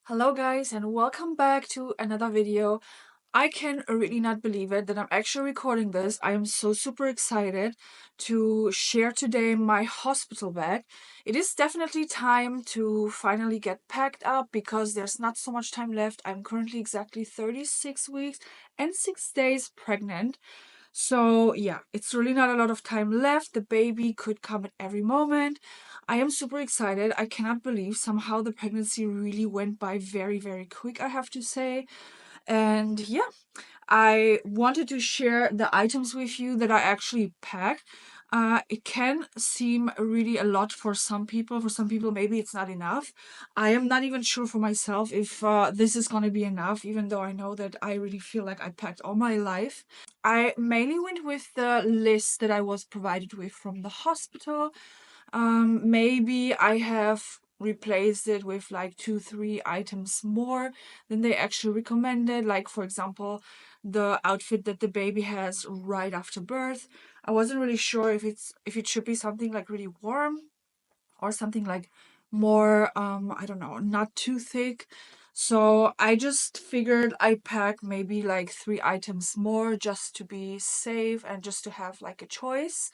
Hello guys and welcome back to another video. I can really not believe it that I'm actually recording this. I am so super excited to share today my hospital bag. It is definitely time to finally get packed up because there's not so much time left. I'm currently exactly 36 weeks and 6 days pregnant. So yeah, it's really not a lot of time left. The baby could come at every moment. I am super excited. I cannot believe somehow the pregnancy really went by very, very quick, I have to say. And yeah, I wanted to share the items with you that I actually packed. It can seem really a lot for some people. For some people, maybe it's not enough. I am not even sure for myself if this is going to be enough, even though I know that I really feel like I packed all my life. I mainly went with the list that I was provided with from the hospital. Maybe I have replaced it with like 2, 3 items more than they actually recommended. Like, for example, the outfit that the baby has right after birth. I wasn't really sure if it should be something like really warm or something like more I don't know, not too thick. So I just figured I pack maybe like 3 items more just to be safe and just to have like a choice.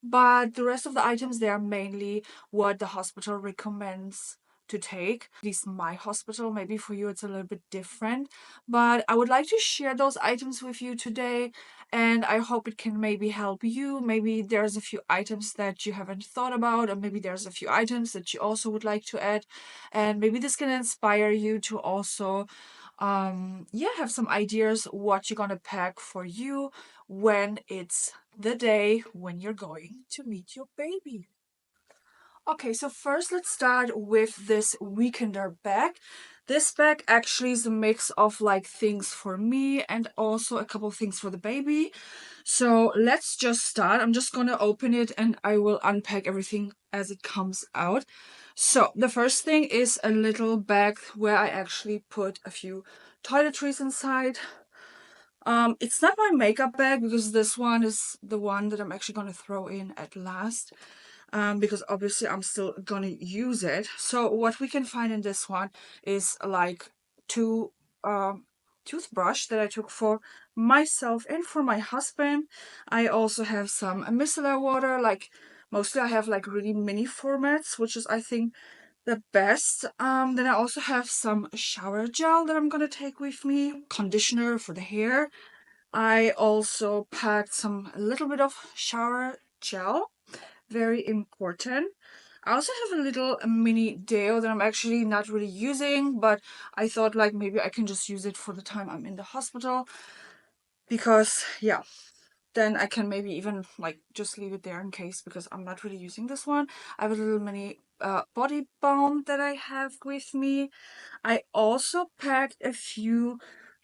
But the rest of the items, they are mainly what the hospital recommends to take, at least my hospital. Maybe for you it's a little bit different, but I would like to share those items with you today, and I hope it can maybe help you. Maybe there's a few items that you haven't thought about, or maybe there's a few items that you also would like to add, and maybe this can inspire you to also yeah, have some ideas what you're gonna pack for you when it's the day when you're going to meet your baby. Okay, so first let's start with this weekender bag. This bag actually is a mix of like things for me and also a couple things for the baby. So let's just start. I'm just gonna open it and I will unpack everything as it comes out. So the first thing is a little bag where I actually put a few toiletries inside. It's not my makeup bag because this one is the one that I'm actually gonna throw in at last. Because obviously I'm still gonna use it. So what we can find in this one is like two toothbrush that I took for myself and for my husband. I also have some micellar water, like mostly I have like really mini formats, which is I think the best. Then I also have some shower gel that I'm gonna take with me, conditioner for the hair. I also packed a little bit of shower gel, very important. I also have a little mini deo that I'm actually not really using, but I thought like maybe I can just use it for the time I'm in the hospital because yeah, then I can maybe even like just leave it there in case, because I'm not really using this one. I have a little mini body balm that I have with me. I also packed a few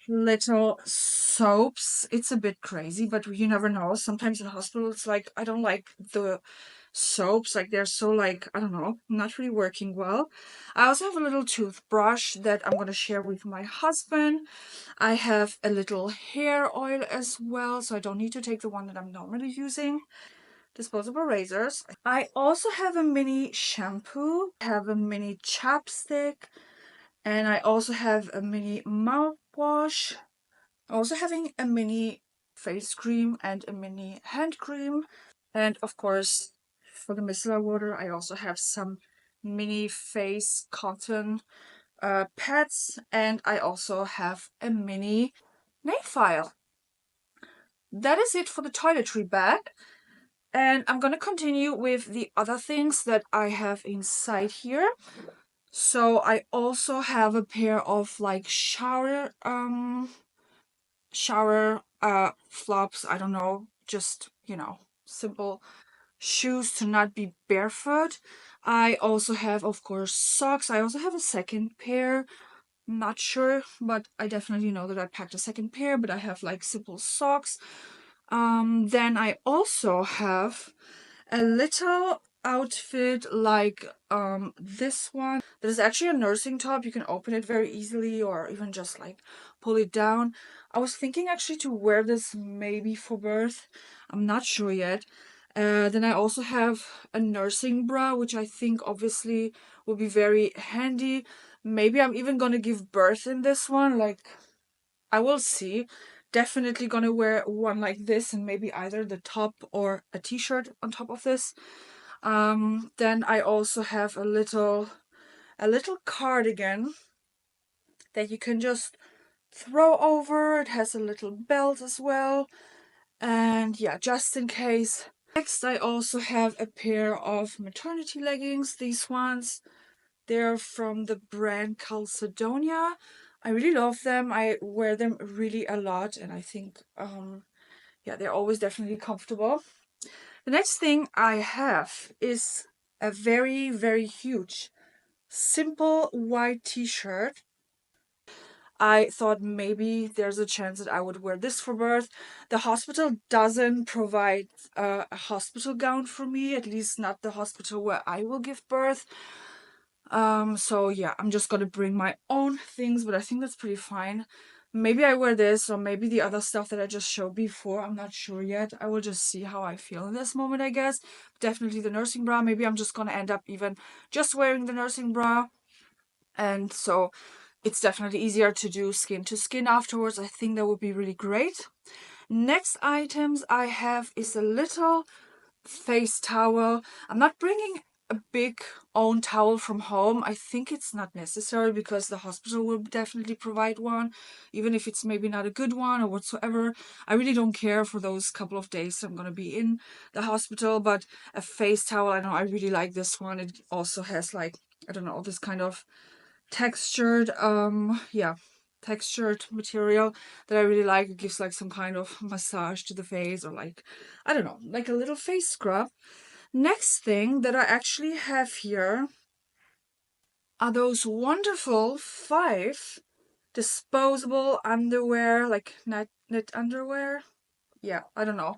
little soaps. It's a bit crazy, but you never know. Sometimes in hospitals, like I don't like the soaps, like they're so like, I don't know, not really working well. I also have a little toothbrush that I'm gonna share with my husband. I have a little hair oil as well, so I don't need to take the one that I'm normally using. Disposable razors. I also have a mini shampoo, have a mini chapstick, and I also have a mini mouthwash. Also having a mini face cream and a mini hand cream. And of course, for the micellar water, I also have some mini face cotton pads, and I also have a mini nail file. That is it for the toiletry bag. And I'm gonna continue with the other things that I have inside here. So I also have a pair of like shower flops, I don't know, just, you know, simple shoes to not be barefoot. I also have, of course, socks. I also have a second pair. Not sure, but I definitely know that I packed a second pair, but I have like simple socks. Then I also have a little outfit like this one that is actually a nursing top. You can open it very easily or even just like pull it down. I was thinking actually to wear this maybe for birth. I'm not sure yet. Then I also have a nursing bra, which I think obviously will be very handy Maybe I'm even gonna give birth in this one. Like, I will see. Definitely gonna wear one like this and maybe either the top or a t-shirt on top of this. Then I also have a little cardigan that you can just throw over. It has a little belt as well. And yeah, just in case. Next, I also have a pair of maternity leggings. These ones, they're from the brand Calcedonia. I really love them. I wear them really a lot, and I think, yeah, they're always definitely comfortable. The next thing I have is a very, very huge, simple white t-shirt. I thought maybe there's a chance that I would wear this for birth. The hospital doesn't provide a hospital gown for me, at least not the hospital where I will give birth. So yeah, I'm just gonna bring my own things, but I think that's pretty fine. Maybe I wear this or maybe the other stuff that I just showed before. I'm not sure yet. I will just see how I feel in this moment, I guess. Definitely the nursing bra. Maybe I'm just gonna end up even just wearing the nursing bra. And so it's definitely easier to do skin to skin afterwards. I think that would be really great. Next items I have is a little face towel. I'm not bringing a big own towel from home. I think it's not necessary because the hospital will definitely provide one, even if it's maybe not a good one or whatsoever. I really don't care for those couple of days I'm gonna be in the hospital, but a face towel, I know I really like this one. It also has like, I don't know, this kind of textured yeah, textured material that I really like. It gives like some kind of massage to the face, or like, I don't know, like a little face scrub. Next thing that I actually have here are those wonderful 5 disposable underwear, like knit underwear. Yeah, I don't know.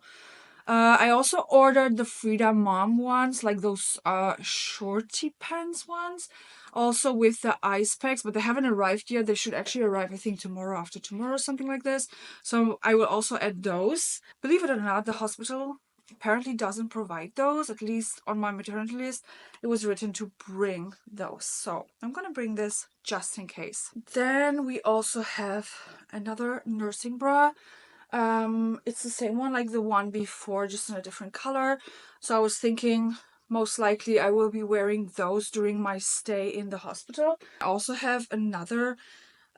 I also ordered the Frida Mom ones, like those shorty pants ones, also with the ice packs, but they haven't arrived yet. They should actually arrive, I think, tomorrow, after tomorrow, something like this. So I will also add those. Believe it or not, the hospital apparently doesn't provide those, at least on my maternity list. It was written to bring those. So I'm gonna bring this just in case. Then we also have another nursing bra. It's the same one like the one before, just in a different color. So I was thinking most likely I will be wearing those during my stay in the hospital. I also have another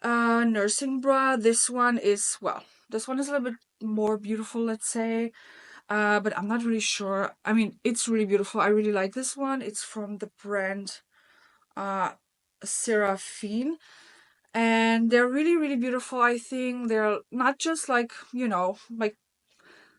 nursing bra. This one is, well, this one is a little bit more beautiful, let's say. But I'm not really sure. I mean, it's really beautiful. I really like this one. It's from the brand uh Seraphine. And they're really, really beautiful. I think they're not just like, you know, like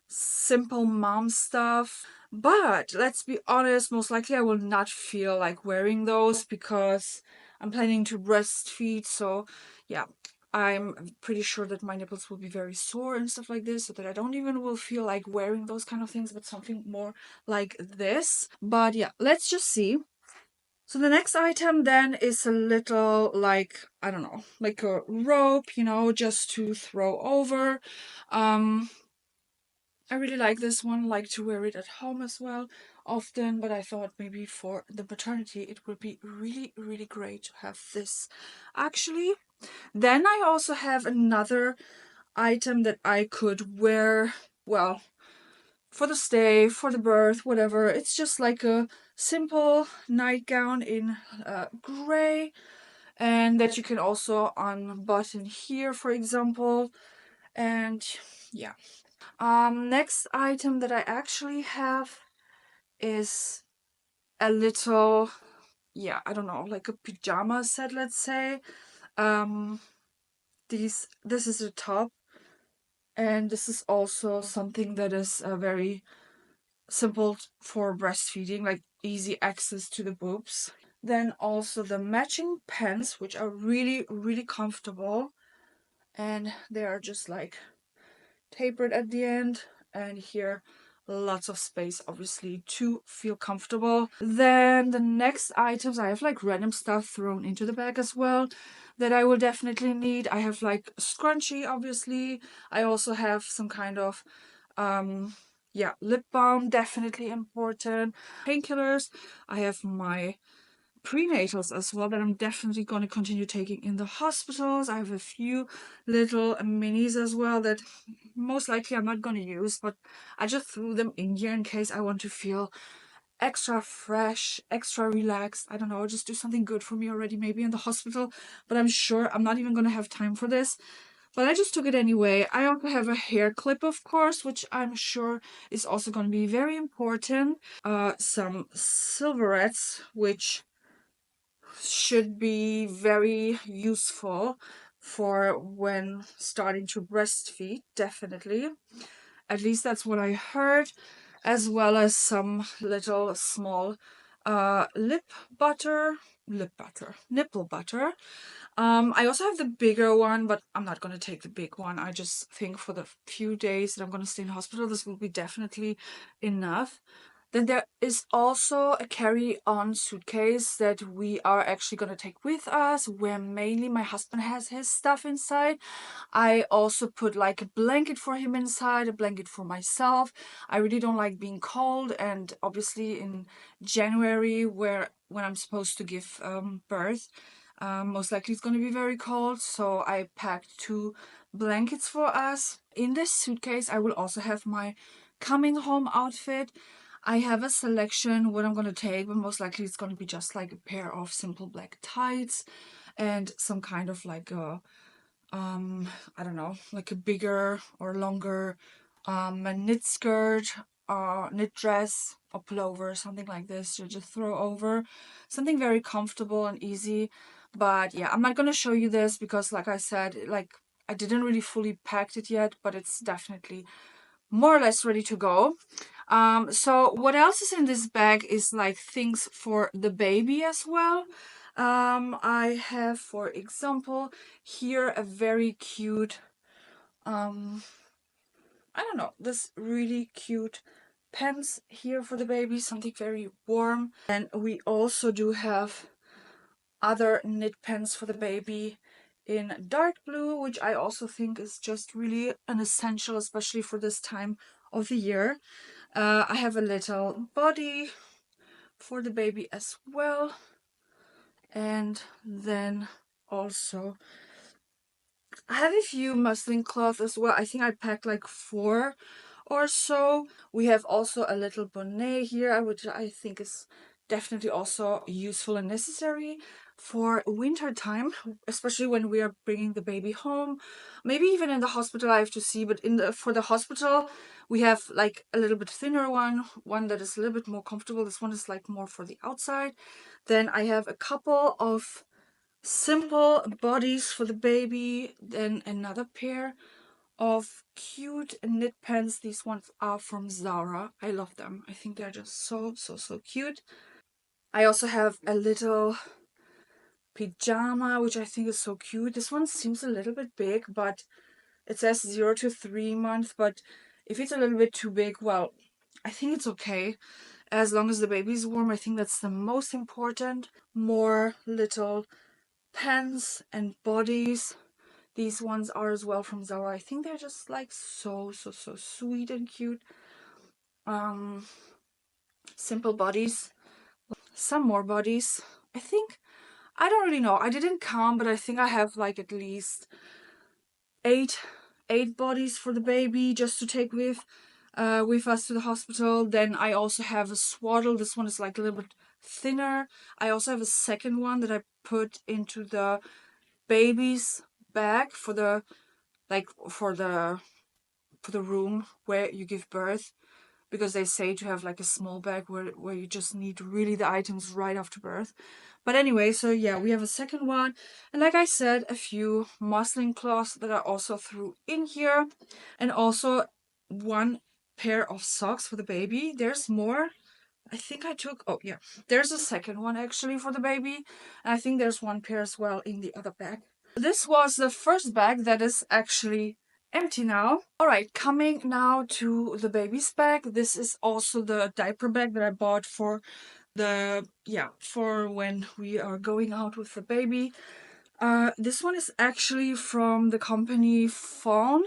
simple mom stuff. But let's be honest, most likely I will not feel like wearing those because I'm planning to breastfeed. So yeah, I'm pretty sure that my nipples will be very sore and stuff like this, so that I don't even will feel like wearing those kind of things, but something more like this. But yeah, let's just see. So the next item then is a little, like, I don't know, like a rope, you know, just to throw over. I really like this one, like to wear it at home as well often, but I thought maybe for the maternity it would be really, really great to have this actually. Then I also have another item that I could wear, well, for the stay, for the birth, whatever. It's just like a simple nightgown in gray, and that you can also unbutton here, for example. And yeah. Next item that I actually have is a little, yeah, I don't know, like a pajama set, let's say. Um, this is a top, and this is also something that is very simple for breastfeeding, like easy access to the boobs. Then also the matching pants, which are really, really comfortable, and they are just like tapered at the end, and here lots of space obviously to feel comfortable. Then the next items, I have like random stuff thrown into the bag as well that I will definitely need. I have like a scrunchie, obviously. I also have some kind of yeah, lip balm, definitely important. Painkillers. I have my prenatals as well that I'm definitely going to continue taking in the hospitals. I have a few little minis as well that most likely I'm not going to use, but I just threw them in here in case I want to feel extra fresh, extra relaxed. I don't know, just do something good for me already, maybe in the hospital, but I'm sure I'm not even going to have time for this. But I just took it anyway. I also have a hair clip, of course, which I'm sure is also going to be very important. Some silverettes, which should be very useful for when starting to breastfeed, definitely. At least that's what I heard, as well as some little small nipple butter. I also have the bigger one, but I'm not going to take the big one. I just think for the few days that I'm going to stay in hospital, this will be definitely enough. Then there is also a carry-on suitcase that we are actually going to take with us, where mainly my husband has his stuff inside. I also put like a blanket for him inside, a blanket for myself. I really don't like being cold, and obviously in January, when I'm supposed to give birth, most likely it's going to be very cold, so I packed 2 blankets for us. In this suitcase, I will also have my coming home outfit. I have a selection what I'm going to take, but most likely it's going to be just like a pair of simple black tights and some kind of like a I don't know, like a bigger or longer a knit skirt, knit dress or pullover, something like this to just throw over. Something very comfortable and easy. But yeah, I'm not gonna show you this because like I said, like I didn't really fully packed it yet, but it's definitely more or less ready to go. So what else is in this bag is like things for the baby as well. I have, for example, here a very cute, I don't know, this really cute pants here for the baby, something very warm. And we also do have other knit pants for the baby in dark blue, which I also think is just really an essential, especially for this time of the year. I have a little body for the baby as well. And then also I have a few muslin cloths as well. I think I packed like 4 or so. We have also a little bonnet here, which I think is definitely also useful and necessary for winter time, especially when we are bringing the baby home. Maybe even in the hospital, I have to see, but for the hospital we have like a little bit thinner one that is a little bit more comfortable. This one is like more for the outside. Then I have a couple of simple bodies for the baby, then another pair of cute knit pants. These ones are from Zara. I love them. I think they're just so cute. I also have a little pajama, which I think is so cute. This one seems a little bit big, but it says 0 to 3 months, but if it's a little bit too big, well, I think it's okay. As long as the baby's warm, I think that's the most important. More little pants and bodies. These ones are as well from Zara. I think they're just like so sweet and cute. Simple bodies. Some more bodies. I think, I don't really know. I didn't count, but I think I have like at least eight bodies for the baby just to take with us to the hospital. Then I also have a swaddle. This one is like a little bit thinner. I also have a second one that I put into the baby's bag for the room where you give birth, because they say to have like a small bag where you just need really the items right after birth. But anyway, so yeah, we have a second one, and like I said, a few muslin cloths that I also threw in here, and also 1 pair of socks for the baby. There's more. I think I took, oh yeah, there's a second one actually for the baby, and I think there's 1 pair as well in the other bag. This was the first bag that is actually empty now. Alright, coming now to the baby's bag. This is also the diaper bag that I bought for for when we are going out with the baby. This one is actually from the company Fawn.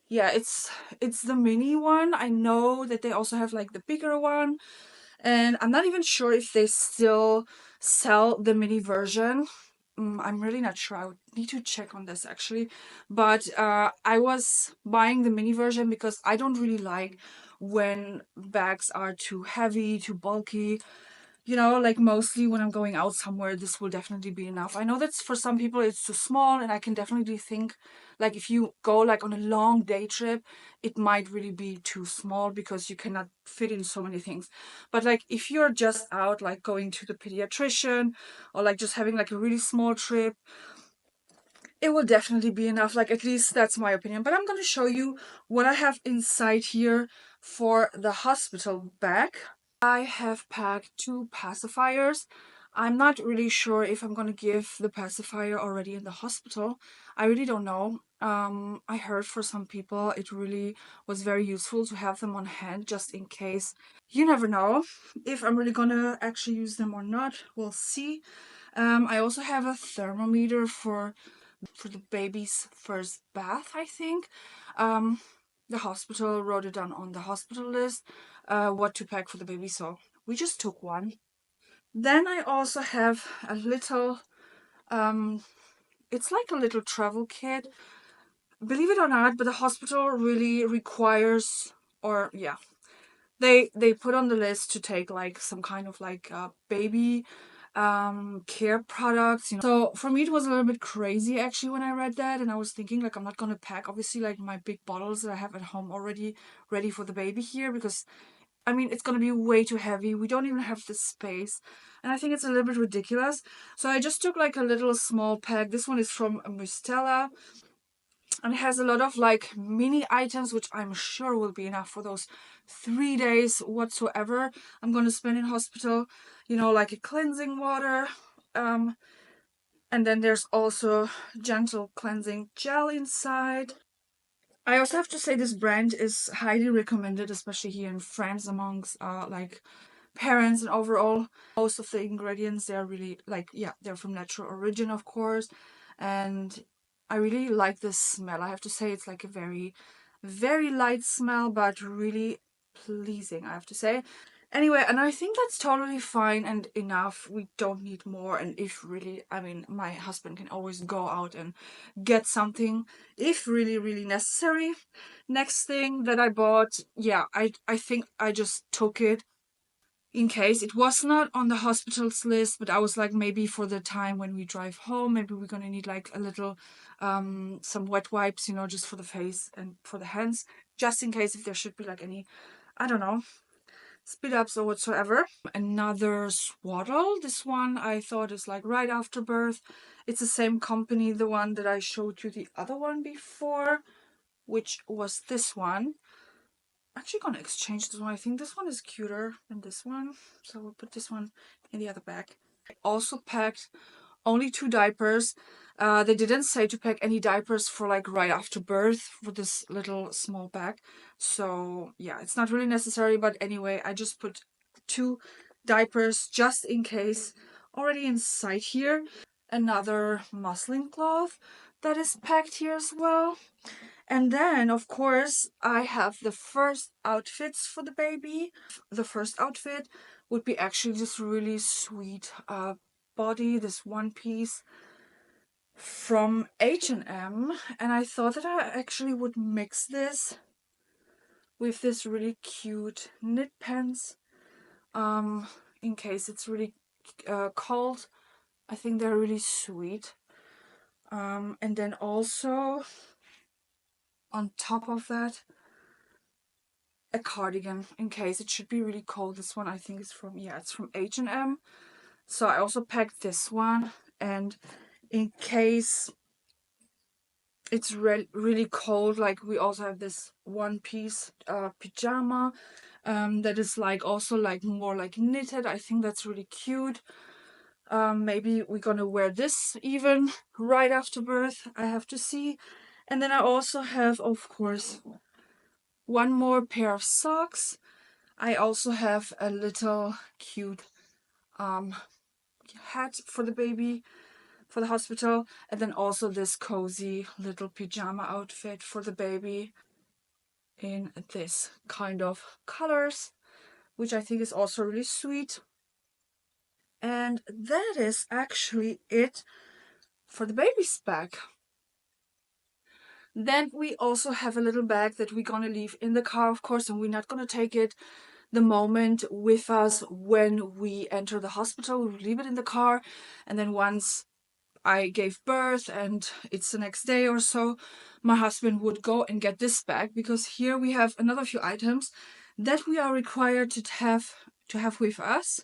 Yeah, it's the mini one. I know that they also have like the bigger one, and I'm not even sure if they still sell the mini version. I'm really not sure. I would need to check on this actually. But I was buying the mini version because I don't really like when bags are too heavy, too bulky. You know, like mostly when I'm going out somewhere, this will definitely be enough. I know that's for some people it's too small, and I can definitely think like if you go like on a long day trip, it might really be too small because you cannot fit in so many things. But like if you're just out like going to the pediatrician or like just having like a really small trip, it will definitely be enough. Like at least that's my opinion. But I'm going to show you what I have inside here for the hospital bag. I have packed 2 pacifiers. I'm not really sure if I'm going to give the pacifier already in the hospital. I really don't know. I heard for some people it really was very useful to have them on hand just in case. You never know if I'm really going to actually use them or not. We'll see. I also have a thermometer for the baby's first bath, I think. Um, the hospital wrote it down on the hospital list, what to pack for the baby, so we just took one. Then I also have a little, it's like a little travel kit. Believe it or not, but the hospital really requires, or yeah, they put on the list to take like some kind of like baby care products, you know. So for me it was a little bit crazy actually when I read that, and I was thinking like I'm not gonna pack obviously like my big bottles that I have at home already ready for the baby here, because I mean it's gonna be way too heavy. We don't even have the space, and I think it's a little bit ridiculous. So I just took like a little small pack. This one is from Mustela, and it has a lot of like mini items which I'm sure will be enough for those 3 days whatsoever I'm gonna spend in hospital. You know, like a cleansing water, and then there's also gentle cleansing gel inside. I also have to say this brand is highly recommended, especially here in France amongst like parents, and overall most of the ingredients, they're really like, yeah, they're from natural origin of course, and I really like this smell. I have to say it's like a very very light smell but really pleasing, I have to say. Anyway, and I think that's totally fine and enough. We don't need more, and if really, I mean, my husband can always go out and get something if really really necessary. Next thing that I bought, yeah, I think I just took it in case. It was not on the hospital's list, but I was like, maybe for the time when we drive home, maybe we're gonna need like a little some wet wipes, you know, just for the face and for the hands, just in case if there should be like any, I don't know, speed ups or whatsoever. Another swaddle. This one I thought is like right after birth. It's the same company, the one that I showed you the other one before, which was this one. Actually gonna exchange this one. I think this one is cuter than this one, so we'll put this one in the other bag. I also packed only 2 diapers. They didn't say to pack any diapers for like right after birth for this little small bag, so yeah, it's not really necessary, but anyway, I just put 2 diapers just in case already inside here. Another muslin cloth that is packed here as well. And then, of course, I have the first outfits for the baby. The first outfit would be actually this really sweet body, this one piece from H&M. And I thought that I actually would mix this with this really cute knit pants, in case it's really cold. I think they're really sweet. And then also on top of that, a cardigan in case it should be really cold. This one I think is from, yeah, it's from H&M. So I also packed this one, and in case it's really cold, like we also have this one piece pajama that is like also like more like knitted. I think that's really cute. Maybe we're gonna wear this even right after birth, I have to see. And then I also have, of course, one more pair of socks. I also have a little cute hat for the baby for the hospital, and then also this cozy little pajama outfit for the baby in this kind of colors, which I think is also really sweet. And that is actually it for the baby's bag. Then we also have a little bag that we're gonna leave in the car, of course, and we're not gonna take it the moment with us when we enter the hospital. We leave it in the car, and then once I gave birth and it's the next day or so, my husband would go and get this bag, because here we have another few items that we are required to have with us.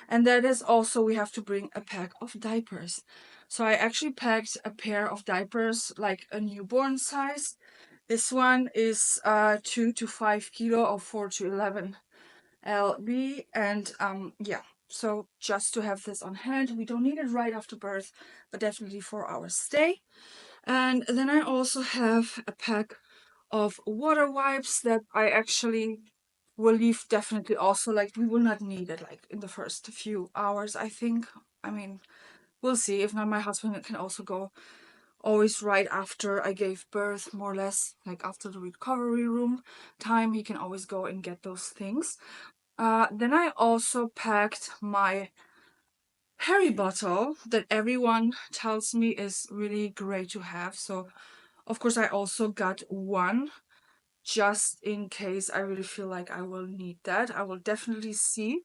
And that is also, we have to bring a pack of diapers. So I actually packed a pair of diapers, like a newborn size. This one is 2 to 5 kilo or 4 to 11 lb. And yeah, so just to have this on hand. We don't need it right after birth, but definitely for our stay. And then I also have a pack of water wipes that I actually will leave definitely also, like, we will not need it like in the first few hours, I think. I mean, we'll see. If not, my husband can also go always right after I gave birth, more or less, like after the recovery room time, he can always go and get those things. Then I also packed my Harry bottle that everyone tells me is really great to have. So of course I also got one, just in case I really feel like I will need that. I will definitely see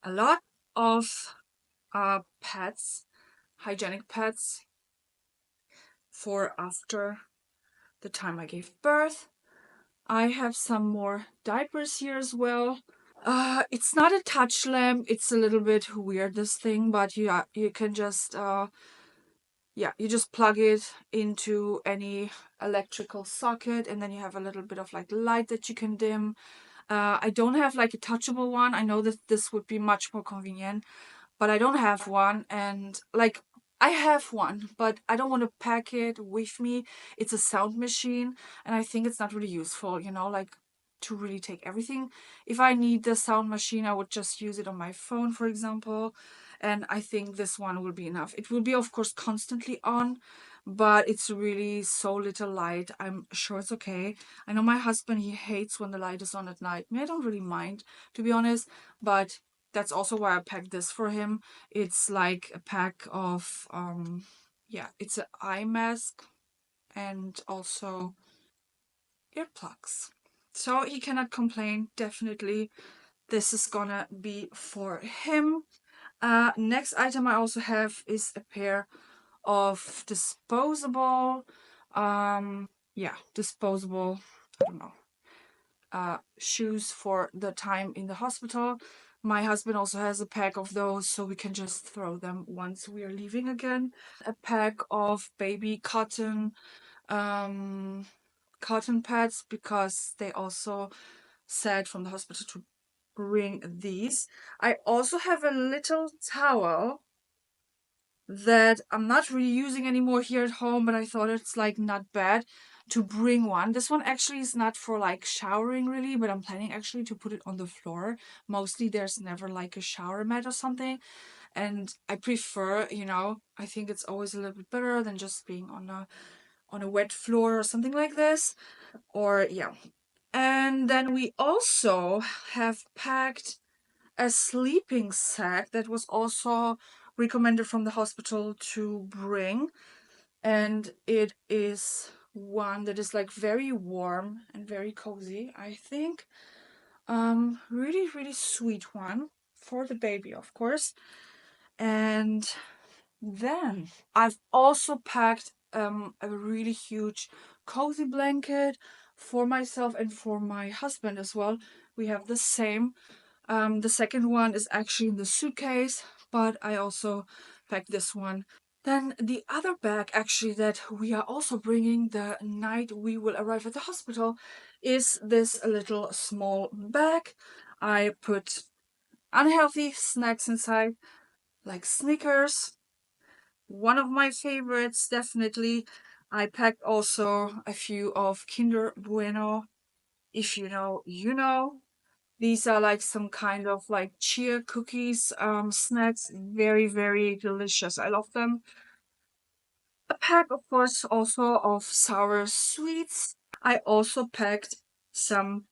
a lot of pads, hygienic pads, for after the time I gave birth. I have some more diapers here as well. It's not a touch lamp. It's a little bit weird, this thing, but you can just yeah, you just plug it into any electrical socket, and then you have a little bit of like light that you can dim. I don't have like a touchable one. I know that this would be much more convenient, but I don't have one. And like, I have one, but I don't want to pack it with me. It's a sound machine, and I think it's not really useful, like, to really take everything. If I need the sound machine, I would just use it on my phone, for example. And I think this one will be enough. It will be, of course, constantly on, but it's really so little light. I'm sure it's okay. I know my husband, he hates when the light is on at night. I don't really mind, to be honest, but that's also why I packed this for him. It's like a pack of yeah, it's an eye mask and also earplugs. So he cannot complain. Definitely this is gonna be for him. Next item I also have is a pair of disposable, yeah, disposable, I don't know, shoes for the time in the hospital. My husband also has a pack of those, so we can just throw them once we are leaving again. A pack of baby cotton pads, because they also said from the hospital to bring these. I also have a little towel that I'm not really using anymore here at home, but I thought it's like not bad to bring one. This one actually is not for like showering really, but I'm planning actually to put it on the floor. Mostly there's never like a shower mat or something, and I prefer, I think it's always a little bit better than just being on a wet floor or something like this. Or yeah. And then we also have packed a sleeping sack that was also recommended from the hospital to bring. And it is one that is like very warm and very cozy, I think. Really, really sweet one for the baby, of course. And then I've also packed a really huge cozy blanket for myself and for my husband as well. We have the same. The second one is actually in the suitcase, but I also packed this one. Then the other bag actually that we are also bringing the night we will arrive at the hospital is this little small bag. I put unhealthy snacks inside, like Snickers, one of my favorites, definitely. I packed also a few of Kinder Bueno. If you know, you know. These are like some kind of like cheer cookies, snacks. Very, very delicious. I love them. A pack, of course, also of sour sweets. I also packed some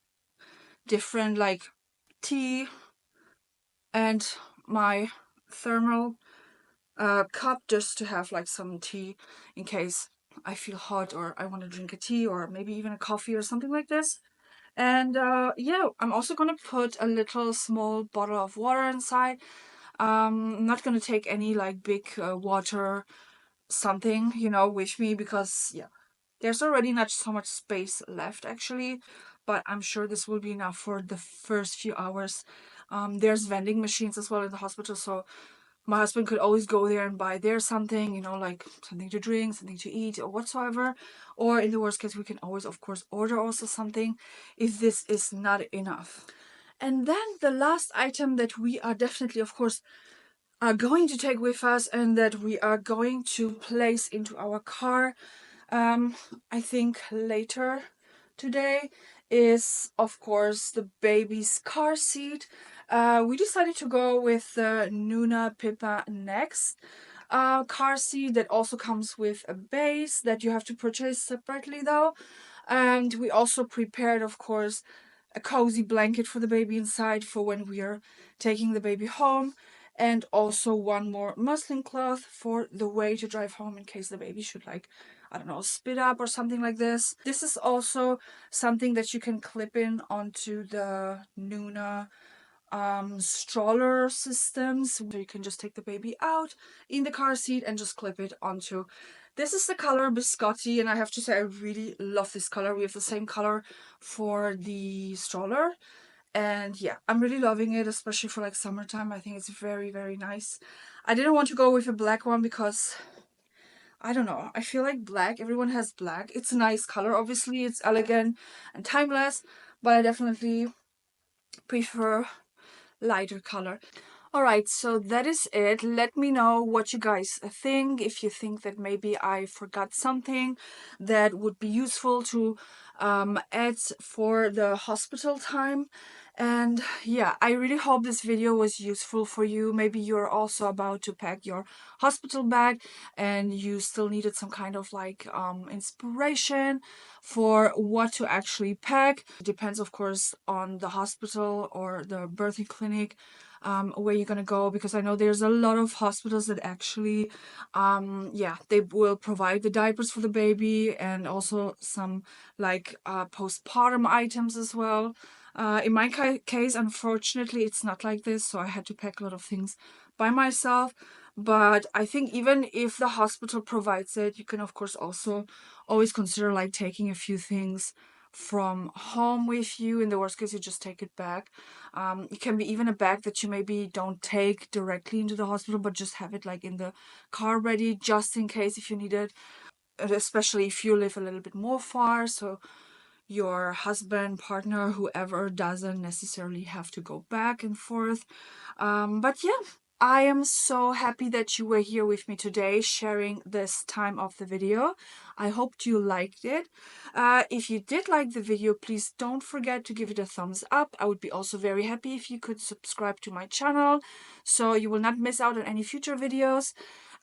different like tea and my thermal cup just to have like some tea in case I feel hot or I want to drink a tea or maybe even a coffee or something like this. And yeah, I'm also gonna put a little small bottle of water inside. I'm not gonna take any like big water something, you know, with me because yeah, there's already not so much space left actually, but I'm sure this will be enough for the first few hours. There's vending machines as well in the hospital, so my husband could always go there and buy there something, you know, like something to drink, something to eat, or whatsoever. Or in the worst case, we can always, of course, order also something if this is not enough. And then the last item that we are definitely, of course, are going to take with us and that we are going to place into our car, um, I think later today, is of course the baby's car seat. We decided to go with the Nuna Pippa Next car seat that also comes with a base that you have to purchase separately though. And we also prepared, of course, a cozy blanket for the baby inside for when we are taking the baby home, and also one more muslin cloth for the way to drive home in case the baby should, like, I don't know, spit up or something like this. This is also something that you can clip in onto the Nuna stroller systems, so you can just take the baby out in the car seat and just clip it onto. This is the color Biscotti, and I have to say I really love this color. We have the same color for the stroller, and yeah, I'm really loving it, especially for like summertime. I think it's very, very nice. I didn't want to go with a black one because I don't know, I feel like black, everyone has black. It's a nice color, obviously, it's elegant and timeless, but I definitely prefer lighter color. Alright, so that is it. Let me know what you guys think. If you think that maybe I forgot something that would be useful to add for the hospital time. And yeah, I really hope this video was useful for you. Maybe you're also about to pack your hospital bag and you still needed some kind of like inspiration for what to actually pack. It depends, of course, on the hospital or the birthing clinic where you're gonna go, because I know there's a lot of hospitals that actually yeah, they will provide the diapers for the baby and also some like postpartum items as well. In my case, unfortunately, it's not like this, so I had to pack a lot of things by myself. But I think even if the hospital provides it, you can of course also always consider like taking a few things from home with you. In the worst case, you just take it back. It can be even a bag that you maybe don't take directly into the hospital, but just have it like in the car ready just in case if you need it, especially if you live a little bit more far, so your husband, partner, whoever doesn't necessarily have to go back and forth. But yeah, I am so happy that you were here with me today sharing this time of the video. I hoped you liked it. If you did like the video, please don't forget to give it a thumbs up. I would be also very happy if you could subscribe to my channel so you will not miss out on any future videos.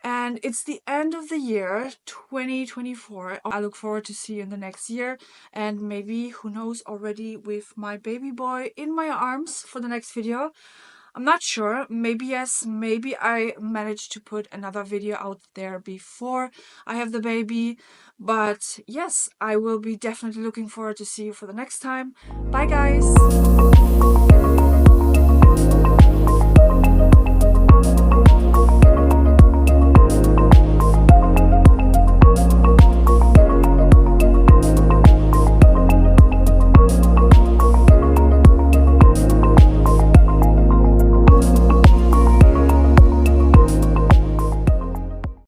And it's the end of the year 2024. I look forward to see you in the next year, and maybe, who knows, already with my baby boy in my arms for the next video. I'm not sure. Maybe yes, maybe I managed to put another video out there before I have the baby. But yes, I will be definitely looking forward to see you for the next time. Bye guys!